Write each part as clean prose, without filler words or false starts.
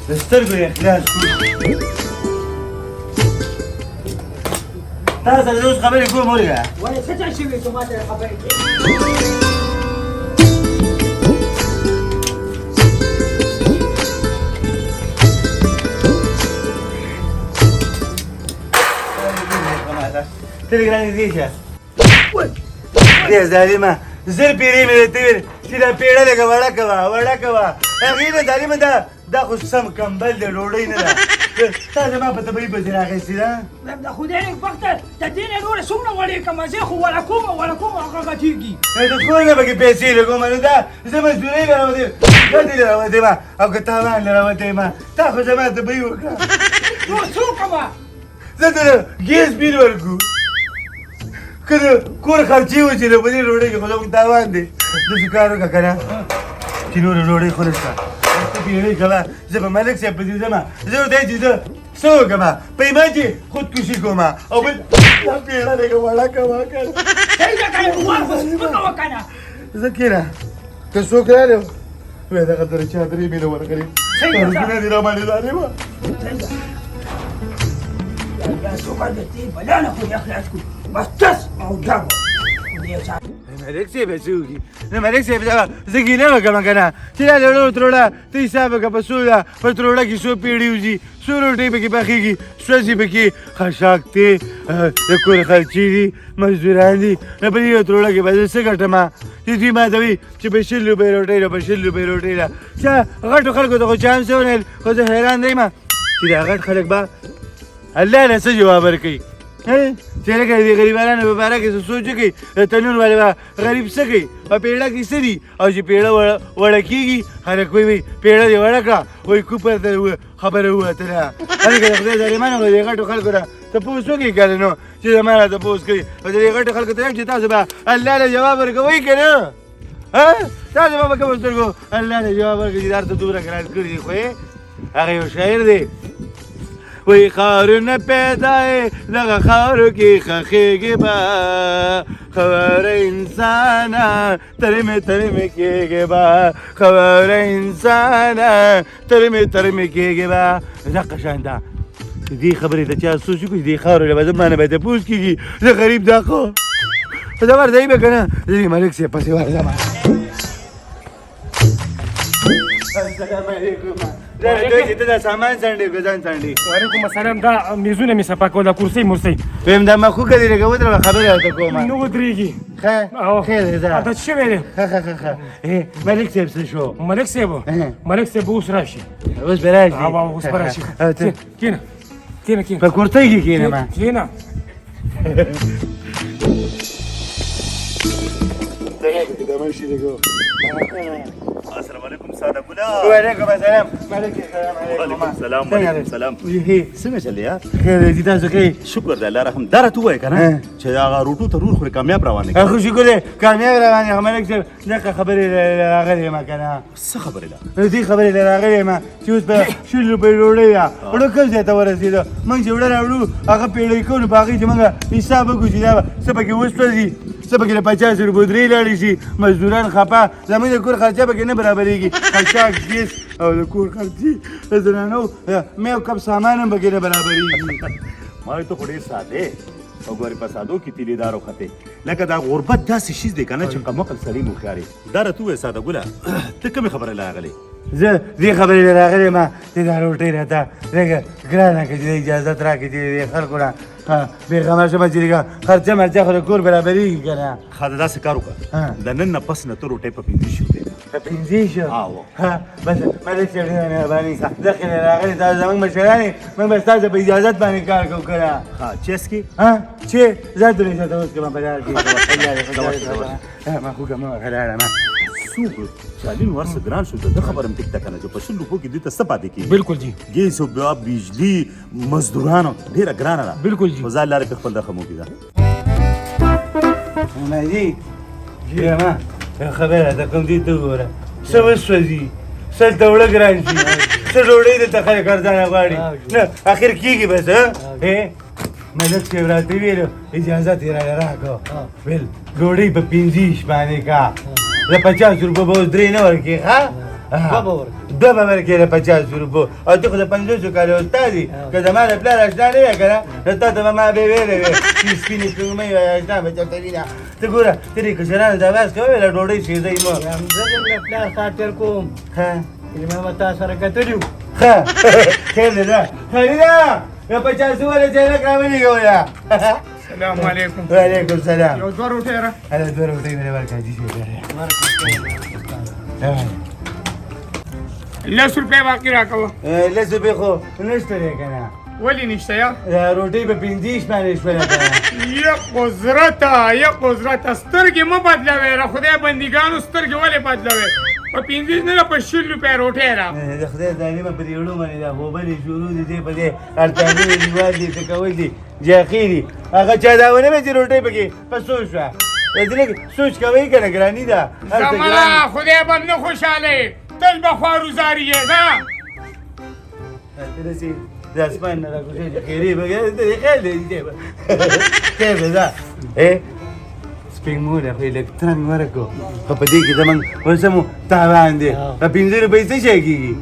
د سترګو یې خلاص کړو تا سره زه اوس خبرې کوم ولګه ولې څه چل شوي چې ما سره خبرې کوې تلګرانې دې شه دې ظالمه زر پیرې مې درته ویل چې دا پیړه لږه وړه کوه هغې نه ظالمه دا خو سم کمبل د ډوډۍ نه ده تا زما په طبعي پسې رااخېستې ده د خدای نېکبخته د دې نه نورې څومره وړې کړمه زه خو وړه کوم هغه غټېږي د کور نه پکې پیسې لګوم نو دا زه مزدورۍ له راوتې ګټې له راوتې ما او که تاوان له راوتې ما تا خو زما طبعي وکړه نور څه وکړمه زه د ګیس بیل ورکړو که د کور خرچې وچې نو په دې ډوډۍ کښې خو زموږ تاوان دی داسې کار وکړه که نه چې نوره ډوډۍ خو نشته ته بیړۍ کوه زه به ملک صاحب پسې ځم زه ورته وایم چې زه څه وکړم په ایمان چې خودکشي کوم او بل دا بیړه لږه وړه کوه که نه صحیح ده که نه وار خو وکړه که نه زه کښېنه که څوک راغلی وایي دغه ترې چادرې مې نه ورکړې ترګونه دې راباندې ظالمه یا څوکه د دې بلا نه خو دې خلاص کړو بس تس او جابو ملک صاحب څه وکړي نه ملک صاحب زه ګیله وکړم که نه چې دا لوړو تروړه ته حساب وکړه په څو ده په تروړه کې څو پیړې وځي څو روټۍ پکې پخېږي سوځي پکې خشاک دی د کور خرچې دي مزدوران دي نه په دې تروړه کې به زه څه ګټم چې دوی ما ته وایي چې په 100 روپۍ روټۍ ده په 100 روپۍ روټۍ ده چا غټو خلکو ته خو چا هم څه ونه ویل خو زه حیران دی یم چې دا غټ خلک به الله نه څه جواب ورکوي چې لکه د غریبانو په باره کې څه سوچ وکړي د تنور والے به غریب څه کوي په پیړه کې څه دي او چې پیړه وړه کېږي خلک وایي پیړه دې وړه کړه وایي کوپر ته خبره ووتله هلکه د خدای ظالمانو خو دې غټو خلکو نه تپوس وکړي که نه نو چې زما نه تپوس کوي او د دې غټو خلکو ته وایم چې تاسو به الله له جواب ورکوئ که نه تاسو به په کومو سترګو الله له جواب ورکوي چې دا ته دومره ګران کړي دي خو هغه یو شاعر دی وی خارونه پیدای دغه خارو کې خخېږي به خبره انسانه ترمې کېږي به خبره انسانه ترمې کېږي به دقه شان ده چې دې خبرې ته چا سوچ وکړي دې خاورو له به زما نه به تپوس کېږي زه غریب دا خو زه ورځئ به که نه زه دې ملک صاحب پسې ورځم السلام علیکم ته دا سامان څنډې که ځان څنډې وعلیکم السلام دا میزونه مې صفا کول دا کرسۍ مرسۍ ویم دا مخوکه دې لږه ودرېږه خبرې ورته کوم نه ودرېږي خیر دی ځه دا څه شوی دی ښه ملک صاحب څه شو ملک صاحب اوس راشي اوس به راشي اوس به راشي کښېنه په کورتۍ کې کښېنم کښېنه السلام علیکم ساده ګلا وعلیکم السلام وعلیکم السلام وعلیکم السلام څنګه چل یار خیر دی تاسو کې شکر دی الله رحم دره تو وای کنه چې هغه روټو ته رور خوري کامیاب روان دي خو شکر دی کامیاب روان یم ملک صاحب دغه خبرې راغلې ما که نه څه خبرې ده دې خبرې راغلې ما چې اوس په 100 روپۍ ډوډۍ ده وړو کوم ځای ته ورسېده موږ چې وړه راوړو هغه پیړۍ کوو نو په هغې چې موږ حساب وکړو چې دا څه پکې وسوځي څه پکې د 50 روپۍ درې لاړې شي مزدوران خفه زموږ د کور خرچه پکې نه برابرېږي خشاک ګیس او د کور خرچې د زنانو میو کب سامان هم پکې نه برابرېږي ما ته خو ډېر ساده او ګورې په سادو کې تیلیدار وختې لکه دا غربت داسې شیز دی که نه چې قمقل سړي مخیارې دره تو وایې ساده ګله ته کومې خبرې راغلې زه دې خبرې راغلې ما چې دا روټۍ راته لږه ګرانه کړه چې اجازت راکړي چې د خلکو نه بېغمه شمه چې لږه خرچه مرچه خو د کور برابرېږي که نه ښه دا داسې کار وکړه د نن نه پس نه ته روټۍ په 50 شو دی په 50 بس ملک صاحب ډېره مهرباني دغې نه راغلې تاسو زموږ مشران یې موږ به ستاسو په اجازت باندې کار کوو که نه چیس کې چې زه درې ته اوس کوم په لار کې ما خو کوم خلاله ما څوک چالین ورسه ګران شو د خبره هم ټیک کنه چې په 100 روپو کې دې ته څه پاتې کېږي بالکل جی ګیس او بیا بجلي مزدورانو ډېره ګرانه ده بالکل جی خو ځان لارې په خپل رقم وکړي مهدي ما خبره ده کوم دې ته وګوره څه وسوځي څه ته وړه ګران شي څه ډوډۍ درته خلک ارزانه غواړي نه اخر کېږي بس ملک صاحب راته ویل اجازت یې راله راکړه ویل ډوډۍ په 50 باندې کا د 50 روپو به اوس درې نه ورکړې ښه دوه به ورکړي له 50 روپو او ته خو د 50 کالو استاد یې که زما د پلار اشنا نه وې که نه نو تا ته به ما بې ویلې وې چې سپینې سپوږمۍ وایي اشنا به چېرته وینه ته ګوره ته دې کشرانو ته اواز کوې له ډوډۍ سېځئ مو زه دې له پلار خاطر کوم ښه کلمه به تا سره کتلي وو ښه خیر دی ده خریده یو 50 والا چایلک راولېږه ویا السلام علیکم وعلیکم السلام یو 2 روټۍ را هله 2 روټۍ مې ورکړه جي لس روپۍ باقي راکوه لس روپۍ خو نشته دی که نه ولې نشته یا روټۍ په 50 باندې شوله که نه یا قدرته سترګې مه بدلوئ را خدای بندګانو سترګې ولې بدلوئ په 50 نه په 60 روپۍ روټۍ را د خدای تعلیمه په دې وړو باندې دا خوبلې شروع دي دی په دې ارتاني رواج دي څه کول دي جاخي دي هغه چا دا ونه چې روټۍ پکې په څو شوه دې سوچ کوئ که نه ګراني ده زمانه خدای به نه خوشحاله تل به خواروزاري یې ځه داسې د اسمان نه راکوزېږي چې خیرې به خیر دی خیر دی ده سپین موره خو یې لږ ترنګ ورکړو خو په دې کې زموږ اوس مو تاوان دی په 50 روپۍ څه شی کېږي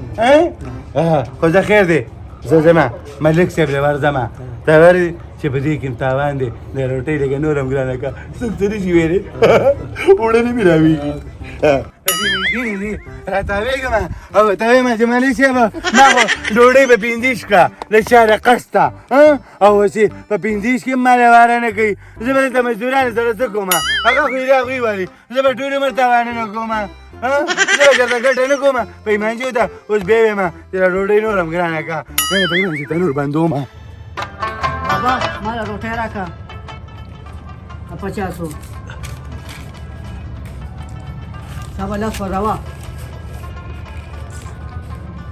خو زه خیر دی زه ځمه ملک صاحب له ورځمه ته ورې چې په دې کې هم تاوان دی د روټۍ لږه نور هم ګرانه کړه څوک څه نه شي ویلی اوړه نه مې راویږي راتاوېږم او ته وایم چې ملک صاحب ما خو ډوډۍ په 50 کړه له چاره قسته او اوس یې په 50 کې هم ماله واره نه کوي زه به دلته مزدورانو سره څه کوم هغه خو یې هغوی وایي زه به ټول عمر تاوانونه کوم زه به چېرته ګټه نه کوم پیمانچي ته اوس بیا وایم چې دا ډوډۍ نور هم ګرانه کړه وایي پیمانچي ته نور بندوم بابا ما له روټۍ راکړه 50 سبا لاس وروا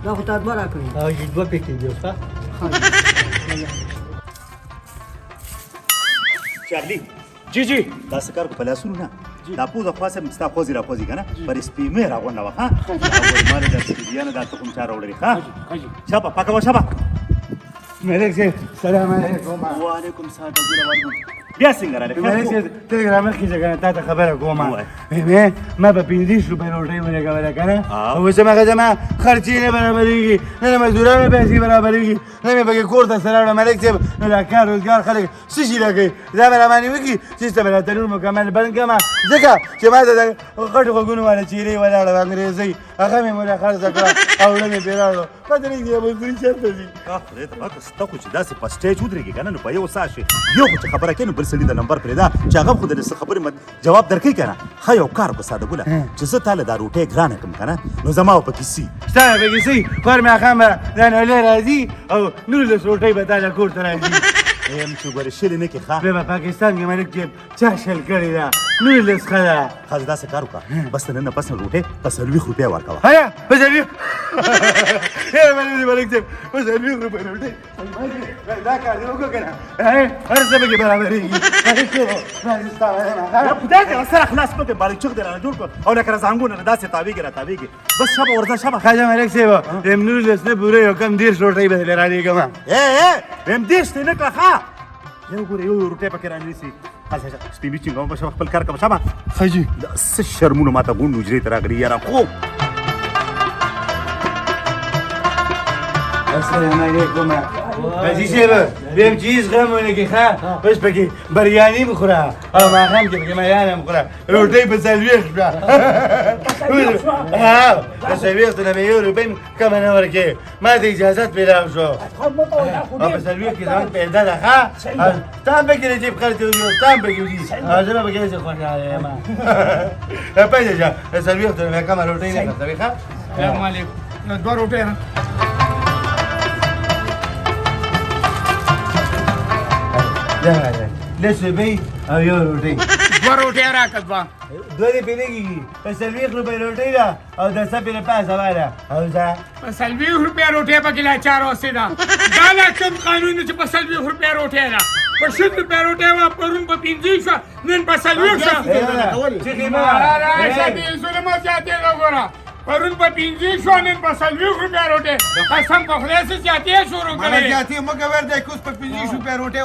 دا خو تا دوه راکړي او چې دوه پکې دي اوسه چارلی جی جی دا څه کار په لاسونو نه دا پوزه خاصه ستا خوځي را خوځي کنه پر سپیمه را غونډه وخا او مال د سپیانه دا تخم چار وړي ها شابه پاکه شابه ملک صاحب سلام علیکم وعلیکم السلام بیا څنګه راغلی ملک صاحب ته رامخکې چې که نه تا ته خبره کوم ما په 50 روپۍ روټۍ ولګوله که نه او اوس هماغه زما خرچې نه برابرېږي نه د مزدورانو پیسې برابرېږي نه مې پکې کور ته سره وړه ملک صاحب نو دا کار روزګار خلک څه شي راکوي دا به راباندې وکړي چې ته به دا تنور مکمل بند کړم ځکه چې ما ته د غټو غوږونو والا چیرې ولاړه وه انګرېزۍ هغه مې موږ خرڅه کړه او وړه مې پرې راوړو پته نه کېږي مزدوري چېرته ځي خدای ته پاکه ستا خو چې داسې په سټیج ودرېږي که نه نو په یو ساه شي یو خو چې خبره کوي نو بل سړي د نمبر پرېږده چې هغه خو د څه خبرې جواب درکوي که نه ښه یو کار وکړه ساده ګله چې زه تا له دا روټۍ ګرانه کړم که نه نو زما به پکې سي ستا به پکې سي خور ماښام به رانهولې راځي او 19 روټۍ به تا له کور ته راځي یم چې ګورې شلې نه کې ښه بیا به پاکستان کې ملک صاحب چا شل کړې ده 19 ښه ده ښه داسې کار وکړه بس د نن نه پس نه روټۍ په 40 روپۍ ورکوه هيا په 40 یاره ملک صاحب په 40 روپۍ روټۍ دا کار دې وکړه که نه هر څه پکې برابرېږي خدای دې سره خلاص پکې بالچوک دې رانه جوړ کړ او لکه زنګونه داسې تاویږي را تاویږي بس شبه ورځه شبه خاجه ملک صاحب یم 19 نه پوره یو کم 10 روټۍ به درې رالیږم یم 10 ته نه کړه ښه یو ګوره یو روټۍ پکې رانیسي سپین بیچینګ هم به شبه خپل کار کوه شبه ښه جي څه شرمونه ماته ګونډ حجرې ته راغلي یاره خوب السلام علیکم حاجي صاحب بیا هم چې هېڅ غم ونه کړي ښه اوس پکې بریاني بخوره او ماښام کې پکې میان هم خوره روټۍ په 40 شوه په 40 نه به 1 روپۍ کمه نه ورکوې ما ته اجازت پیدا شو او په 40 کې زموږ پیدا ده ښه تا هم پکې د جیب خرڅ وځي او تا هم پکې وځي او زه به پکې داسې خوشحاله یم پیدا شه د 40 نه به کمه روټۍ نه خرڅوي ښه السلام علیکم نو 2 روټۍ را لس روپۍ او یو روټۍ 2 روټۍ راکړه دوه دې پې نه کېږي په 40 روپۍ روټۍ ده او د څپې له پاسه واله او زه په 40 روپۍ روټۍ پکې لا چار اوسې ده دا لا کوم قانون چې په 40 روپۍ روټۍ ده په 60 روپۍ روټۍ وه پرون په 50 شوه نن په 40 شوه ظلم او زیاتې ده ګوره پرون په 50 شوه نن په 40 روپۍ روټۍ قسم په خدای څه زیاتې شروع کړې زیاتې مه کوه دی که اوس په 50 روپۍ روټۍ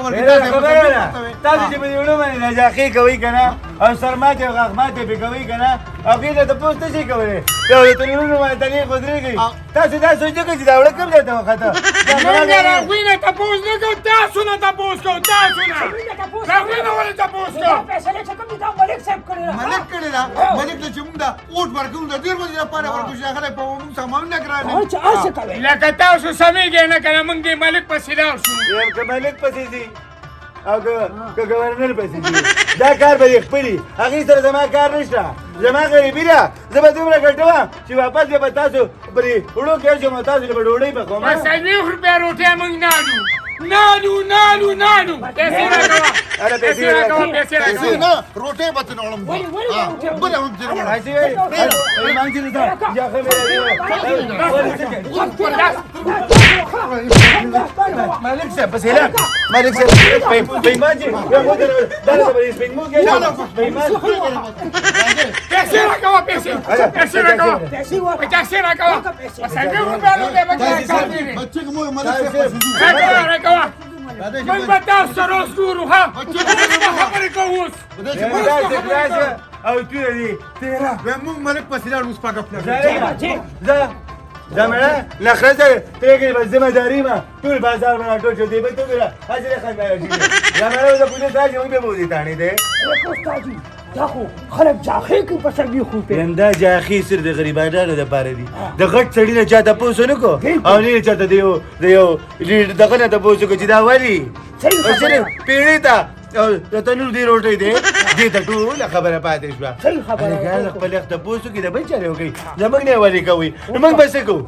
تاسو چې په دې وړو باندې نجاخي کوئ که نه او سرماته او غاغماته پې کوئ که نه هغې ته تپوس نه شئ کولی یو د تلویزیون باندې تلې خودرېږئ تاسو دا سوچ نه کوئ چې دا وړه کوم ځای ته وخته موږ د هغوی نه تپوس نه کوو تاسو نه تپوس کوو تاسو نه د هغوی نه ولې تپوس کوو فیصله چې کوم دي دا ملک صاحب کړې ده ملک کړی دا ملک ته چې موږ دا اوټ ورکوو د ډېر وخت لپاره ورکوو چې هغه په موږ سامان نه ګرانوي هر چې هر څه کوي لکه تاسو سمېږئ نه که نه موږ دې ملک پسې لاړ شو یم که ملک پسې ځي او که ګورنر پسې ځي دا کار به یې خپلي هغې سره زما کار نشته زما غریبي ده زه به دومره ګټوم چې واپس بیا به تاسو پرې وړو کې اچوم او تاسو له به ډوډۍ پخوم په 40 روپۍ روټۍ موږ نالو پیسې راکوه پیسې راکوه پیسې راکوه نه روټۍ به ته نه وړم بله هم ځینې وړم راځي وایي مانځي نه ځه یا ښه ملک صاحب پسې لاړ ملک صاحب پیمانځي بیا مو ته دا به یې سپین مو کې پیسې راکوه پیسې راکوه پیسې راکوه په 40 روپۍ روټۍ باندې راکوه بچې که مو ملک صاحب پسې ځو راکوه موږ به تاسو سره اوس ګورو ها خبرې کوو اوس او توره دي تیره بیا موږ ملک پسې لاړو اوس پاکه پلاټ زه مړه نخره سره پرېږدي به ذمه داري ما ټول بازار به راټول شو دی به تو میرا حاضر خانه شي زه مړه د پولیس راځي موږ به بوزي تاڼې دی استادي دا خو خلک جاخې کوي په 40 روپۍ دا جاخي صرف د غریبانو دپاره دي د غټ سړي نه چا تپوس ونه کړو او نه یې چاته د یو دغه نه تپوس وکړو چې دا ولې صرف پیړۍ ته د تنور دې روټۍ دی دې ته ټوله خبره پاتې شوه صحیح خبره هلکان د خپل یخ تپوس وکړي د بل چارې وکړي زموږ نه یې ولې کوئ نو موږ به څه کوو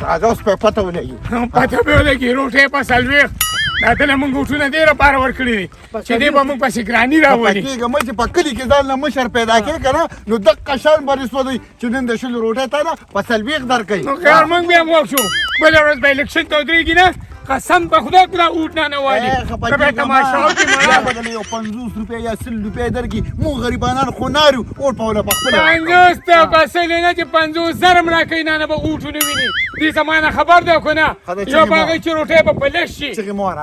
راځه اوس په پته ولګي پته به ولګي روټۍ په 40 دا دله موږ اوټونه دې لپاره ورکړي دي چې دې به موږ پسې ګراني راولي پکېږه مې چې په کلي کې ځان له مشر پیدا کړې که نه نو دقه شان به رسودی چې نن د شلو روټۍ تا نه په 40 درکوي نو خیر موږ بیا موږ شو بله ورځ به الیکشن ته ودرېږي نه قسم په خدا که دا اوټ نه والي که به تماشا وکړي مړه بدله یو 50 روپۍ یا 100 روپۍ درکړي موږ غریبانان خو نارو اوټ په وله پخپله 50 ته بسلې نه چې 50,000 م راکوي نه به اوټونه ویني دې زما نه خبر دی که نه یو به هغې چې روټۍ به په لږ شي چغې مو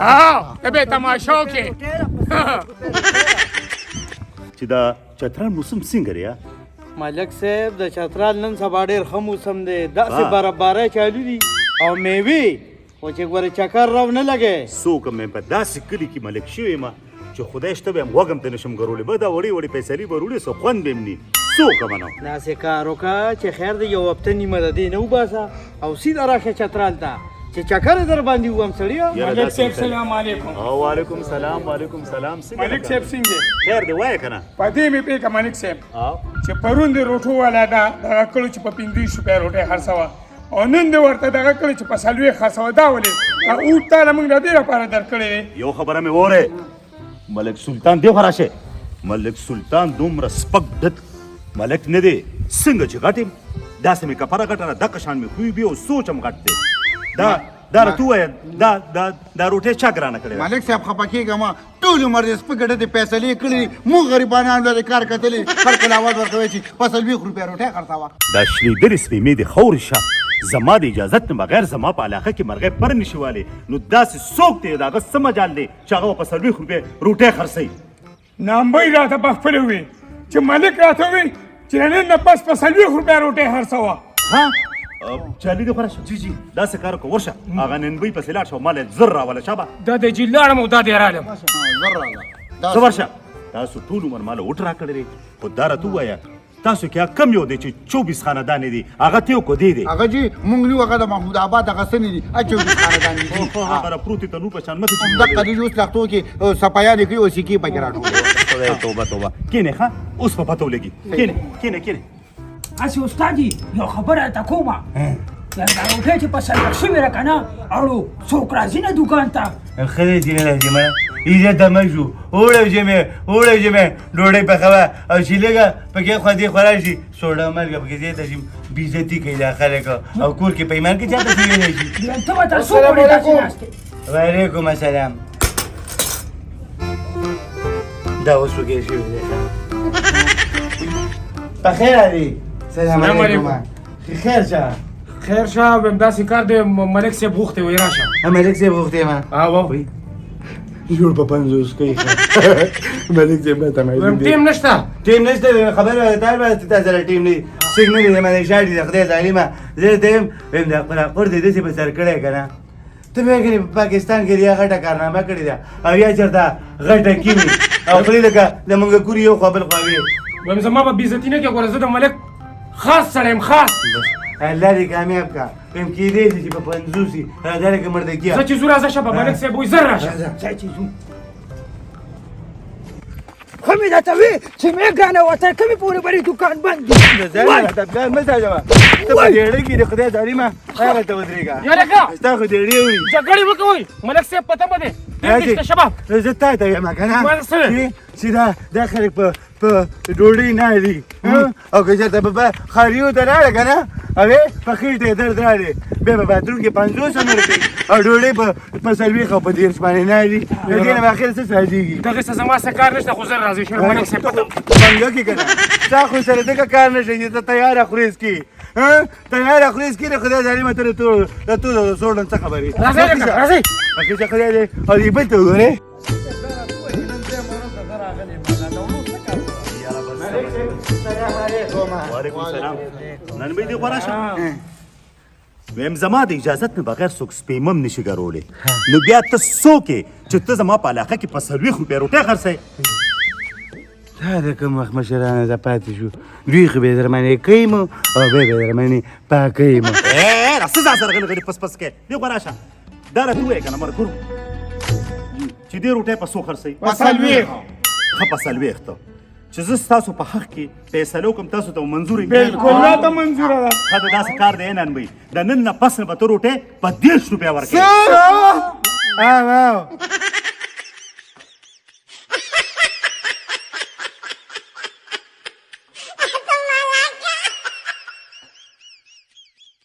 ته به یې تماشا وکړې چې دا چترال موسم څنګه دی ملک صاحب د چترال نن سبا ډېر ښه موسم دی داسې برابرۍ چالو دي او میوې خو چې ګوره چکر راو نه لګی څوک مې په داسې کلي کې ملک شوی یم چې خدای شته به یم غوږم ته نشم ګرولی به دا وړې وړې پیسري به وروړې څه خوند به م ني څوک منو داسې کار وکړه چې خیر دی یو هفته نیمه د دې نه وباسه او سیده راشه چترال ته چې چکر در باندې ووم سړیه ملک صاحب سلام علیکم وعلیکم سلام وعلیکم سلام ملک صاحب څنګه خیر دی وایه که نه په دې مې پوهېږه ملک صاحب چې پرون د روټو والا دغه کړو چې په 25 روپۍ روټۍ خرڅوه او نن دې ورته دغه کړی چې په 40 خرڅوه دا ولې اوټ تاله موږ د دې لپاره درکړی دی یو خبره مې وره ملک سلطان دی خو راشه ملک سلطان دومره سپک ډک ملک نه دی څنګه چې غټ یم داسې مې کپره غټه ده دقه شان مې خوی بي او سوچ هم غټ دی دا راته ووایه دا روټۍ چا ګرانه کړې ده ملک صاحب خفه کېږه ما ټول عمر دې سپکې ډډې فیصلې کړي دي موږ غریبانان لرې کار کتلې خلکو له اواز ورکوي چې په 40 روپۍ روټۍ خرڅوه دا شلېدرې سپېمې د خورې شه زما د اجازت نه بغیر زما په علاقه کې مرغۍ پر نشي والی نو داسې څوک دی د هغه څه مجال دی چې هغه به په 40 روپۍ روټۍ خرڅوي نامبۍ راته په خپله ووي چې ملک راته ووي چې نن نه پس په 40 روپۍ روټۍ خرڅوه ها چالي دې خو راشه جي داسې کار وکړه ورشه هغه ننبۍ پسې لاړ شه مال یې زر راوله شابه دا د جي لاړم او دا دې رالم څه ورشه تاسو ټول عمر ماله اوټ راکړی دی خو دا راته ووایه تاسو کې کم یو دی چې 24 خاندانې دي هغه ته یو کو دی هغه جي مونږ نیو هغه د محمود آباد هغه سنې دي 24 خاندان دي خبره پروتې تنور په شان مته دقه دې اوس لختو کې سپایانې کوي او سکې پکې راټولوي توبه کینې ښه اوس په پته ولګي کینې اسی استادي یو خبره ته کومه دا روټۍ چې په 40 شوې ده که نه اړو څوک راځي نه دوکان ته خدای دې نه راځي مړه ایزه دمه شو وړوځې مې ډوډۍ پخوه او چې لږه پکې خوا دې خوا راشي سوډا مالګه پکې زیاته شي بېعزتي کوي دا خلک او کور کې پیمان کې چاته ویلی شي ته به تر څو پورې داسې ناست یې وعلیکم السلام دا اوس وکې شوي دی پخیر علي سلام علیکم خیر شه خیر شه داسې کار دی ملک صاحب غوښتی وی راشه ملک صاحب غوښتی ما جوړ په 50 کوي ملک صاحب ته مې ټیم نشته ټیم نشته خبره ده به تاسو سره ټیم نه سیګنل یې مې شاړي د خدای ظالمه زه دیم هم د خپل پر دې دې په سر کړه کنه ته به کې پاکستان کې ریا غټه کارنامه کړې ده او یا چرته غټه کیمي او خپل لکه د مونږ کوري یو خپل خواوي ویم زما به بیزتی نه کې ګوره زه د ملک خاص سره یم خاص الله دې کامیاب کا هم کې دې چې په 50 راځي کې مرده کیه زه چې زور راځه شبه ملک صاحب وي زر راشه خو مې درته وی چې مې ګرانه وطن کمې پورې به دوکان بند وي ته پلان مه ساجوه ته په ډېړۍ کې د خدای ظالمه هغه ته ودرېږه یا لکه ستا خو ډېړۍ وړي جګړې وکوئ ملک صاحب پته به دی نشته شباب زه تا ته یم که ما څه ویل؟ چې دا خلک په ډوډۍ نه دي او که چېرته به خاریو ته راړه که نه هغې په خېټه یې درد راړې بیا به باتروم کې 50 هم ورکوي او ډوډۍ په 40 او په 30 باندې نه دي د دې نه به اخر څه سازېږي دغه څه زما څه کار نشته خو زر راځي شر ملک صاحب پته بنګه کې که نه ستا خو سره دغه کار نه شي چې ته تیاره خورې څکې تیاره خورې څکې د خدای ظالمه ته د تو د سوړن څه خبرې راځئ لکه راځئ هغې چې خدای دی او دې بل ته وګورې وعلیکم السلام نن به دې غوړه شه ویم زما د اجازت نه بغیر څوک سپیمم نشي ګرولی نو بیا ته څوک یې چې ته زما په علاقه کې په 40 روپۍ روټۍ خرڅوې دا د کوم وخت مشرانو ته پاتې شو دوی خو به درمانې کوي مو او بیا به درمانې پاکوي مو راځه ځه سره غلي غلي پس پس کې دې غوړه شه دا راته ووایه که نه مرګور چې دې روټۍ په څو خرڅوي په 40 ښه په 40 چې زه ستاسو په حق کې فیصله وکړم تاسو ته منظور یې بالکل راته منظوره ده ښه د داسې کار دی نن به د نن نه پس نه به ته روټۍ په 30 روپۍ ورکوې او